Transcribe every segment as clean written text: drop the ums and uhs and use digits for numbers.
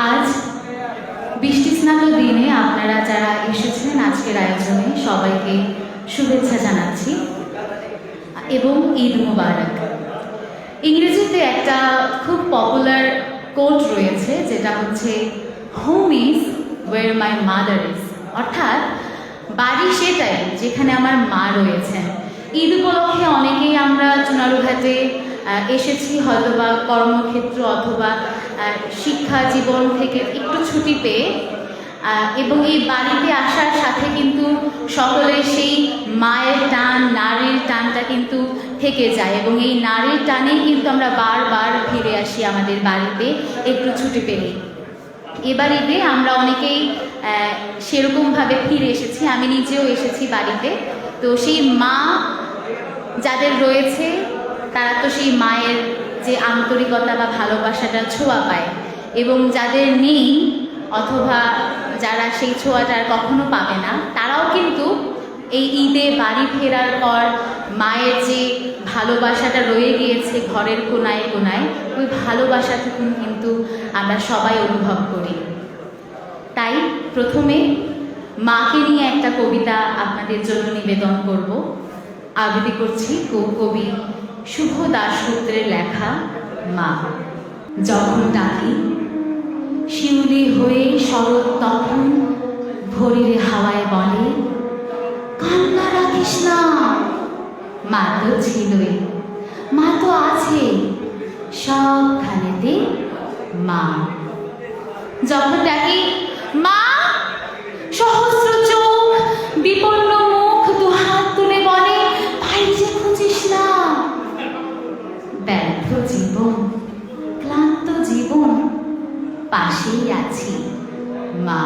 আজ বৃষ্টিস্নাত দিনে আপনারা যারা এসেছেন আজকের আয়োজনে সবাইকে শুভেচ্ছা জানাচ্ছি এবং ঈদ মুবারক। ইংরেজিতে একটা খুব পপুলার কোট রয়েছে যেটা হচ্ছে home is ওয়ের my mother is, অর্থাৎ বাড়ি সেটাই যেখানে আমার মা রয়েছেন। ঈদ উপলক্ষে অনেকেই আমরা চুনারুঘাটে এসেছি হয়তোবা কর্মক্ষেত্র অথবা শিক্ষা জীবন থেকে একটু ছুটি পেয়ে, এবং এই বাড়িতে আসার সাথে কিন্তু সকলের সেই মায়ের টান, নারীর টানটা কিন্তু থেকে যায় এবং এই নারীর টানেই কিন্তু আমরা বারবার ফিরে আসি আমাদের বাড়িতে একটু ছুটি পেলেই। এবার ঈদে আমরা অনেকেই সেরকমভাবে ফিরে এসেছি, আমি নিজেও এসেছি বাড়িতে। তো সেই মা যাদের রয়েছে তারা তো সেই মায়ের যে আন্তরিকতা বা ভালোবাসাটা ছোঁয়া পায়, এবং যাদের নেই অথবা যারা সেই ছোঁয়াটা আর কখনো পাবে না তারাও কিন্তু এই ঈদে বাড়ি ফেরার পর মায়ের যে ভালোবাসাটা রয়ে গিয়েছে ঘরের কোনায় কোনায়, ওই ভালোবাসাটুকু কিন্তু আমরা সবাই অনুভব করি। তাই প্রথমে মাকে নিয়ে একটা কবিতা আপনাদের জন্য নিবেদন করব। আবৃত্তি করছি কবি শুভ দাশগুপ্তের লেখা মা। যখন ডাকি শিউলি হয়ে শরৎ তখন ভোরের হাওয়ায় বলে কান্না রাখিস না, মা তো ছিলই, মা তো আছে সবখানেতে মা। যখন ডাকি মা, সহস্র চোখ বিপন্ন মুখ দুহাত তুলে বলে বাইরে খুঁজিস না। ব্যর্থ জীবন, ক্লান্ত জীবন, পাশেই আছি মা।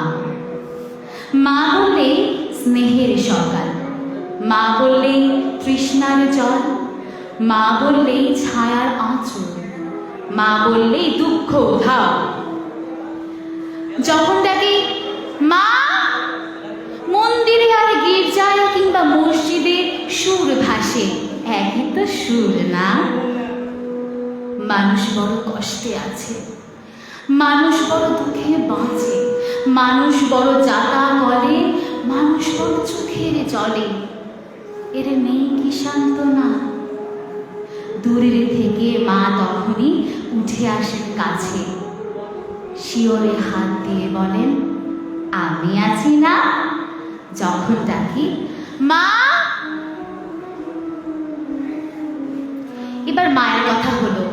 মা বললে স্নেহের সকাল, মা বললেই তৃষ্ণার জল, মা বললেই ছায়ার আঁচল, মা বললেই দুঃখ উধাও। যখন ডাকি মা, মন্দিরে আর গির্জায় কিংবা মসজিদে সুর ভাসে, একই তো সুর না? মানুষ বড় কষ্টে আছে, মানুষ বড় দুঃখে বাঁচে, মানুষ বড় যাতা গলে, মানুষ বড় চোখের জলে, এর নেই কি সান্ত্বনা? দূরের থেকে মা তখনই উঠে আসেন কাছে, শিওরে হাত দিয়ে বলেন আমি আছি না? যখন ডাকি মা। এবার মায়ের কথা হলো,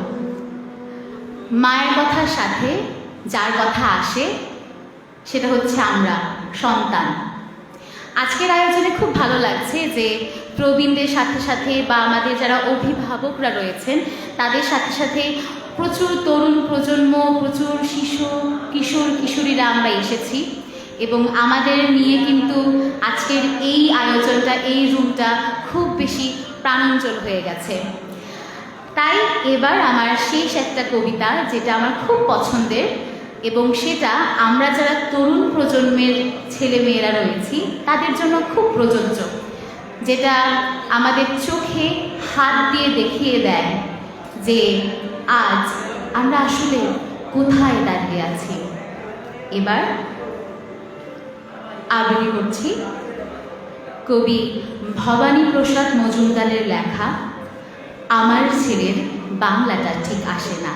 মায়ের কথার সাথে যার কথা আসে সেটা হচ্ছে আমরা সন্তান। আজকের আয়োজনে খুব ভালো লাগছে যে প্রবীণদের সাথে সাথে বা আমাদের যারা অভিভাবকরা রয়েছেন তাদের সাথে সাথে প্রচুর তরুণ প্রজন্ম, প্রচুর শিশু কিশোর কিশোরীরা আমরা এসেছি এবং আমাদের নিয়ে কিন্তু আজকের এই আয়োজনটা, এই রুমটা খুব বেশি প্রাণোজ্জ্বল হয়ে গেছে। তাই এবার আমার শেষ একটা কবিতা যেটা আমার খুব পছন্দের এবং সেটা আমরা যারা তরুণ প্রজন্মের ছেলে মেয়েরা রয়েছি তাদের জন্য খুব প্রযোজ্য, যেটা আমাদের চোখে হাত দিয়ে দেখিয়ে দেয় যে আজ আমরা আসলে কোথায় দাঁড়িয়ে আছি। এবার আবৃত্তি করছি কবি ভবানী প্রসাদ মজুমদারের লেখা আমার ছেলের বাংলাটা ঠিক আসে না।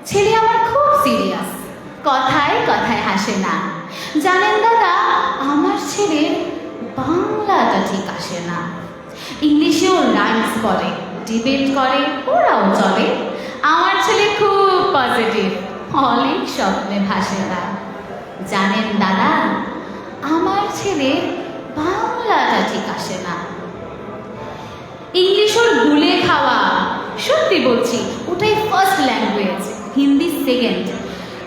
ছেলে আমার খুব সিরিয়াস, কথায় কথায় হাসে না। জানেন দাদা, আমার ছেলের বাংলাটা ঠিক আসে না। ইংলিশেও রাইমস করে, ডিবেট করে, ওরাও চলে। আমার ছেলে খুব পজিটিভ, অনেক স্বপ্নে ভাসে না। জানেন দাদা, আমার ছেলে বাংলাটা ঠিক আসে না। ইংলিশ ওর গুলে খাওয়া, সত্যি বলছি ওটাই ফার্স্ট ল্যাঙ্গুয়েজ, হিন্দি সেকেন্ড।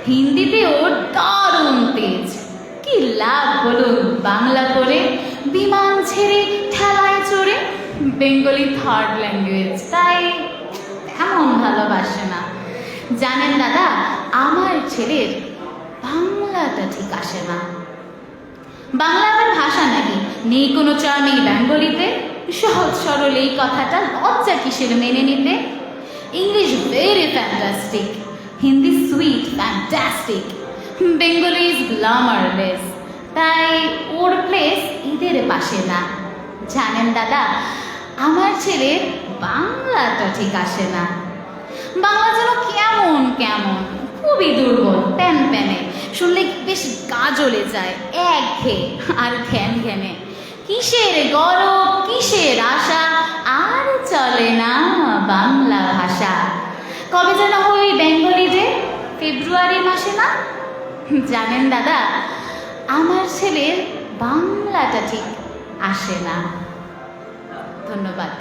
হিন্দিতে ওর দারুণ তেজ। কি লাভ বলুন বাংলা পড়ে, বিমান ছেড়ে ঠেলায় চড়ে। বেঙ্গলি থার্ড ল্যাঙ্গুয়েজ, তাই এমন ভালোবাসে না। জানেন দাদা, আমার ছেলের বাংলাটা ঠিক আসে না। বাংলা আবার ভাষা নাকি? নেই কোনো চার্মিং বেঙ্গলিতে? সহজ সরল এই কথাটা লজ্জা কিসের মেনে নিতে? English very fantastic, Hindi sweet fantastic, Bengali is glamorous, তাই ওর প্লেস এদের পাশে না। জানেন দাদা, আমার ছেলের বাংলাটা ঠিক আসে না। বাংলা যেন কেমন কেমন, খুবই দুর্বল, প্যান প্যানে, শুনলে বেশ গা জ্বলে যায়, একঘেয়ে আর ঘ্যান ঘ্যানে। কিসের গরব, কিসের আশা, আর চলে না বাংলা ভাষা। কবে যেন ওই বেঙ্গলি ডে, ফেব্রুয়ারি মাসে না? জানেন দাদা, আমার ছেলের বাংলাটা ঠিক আসে না। ধন্যবাদ।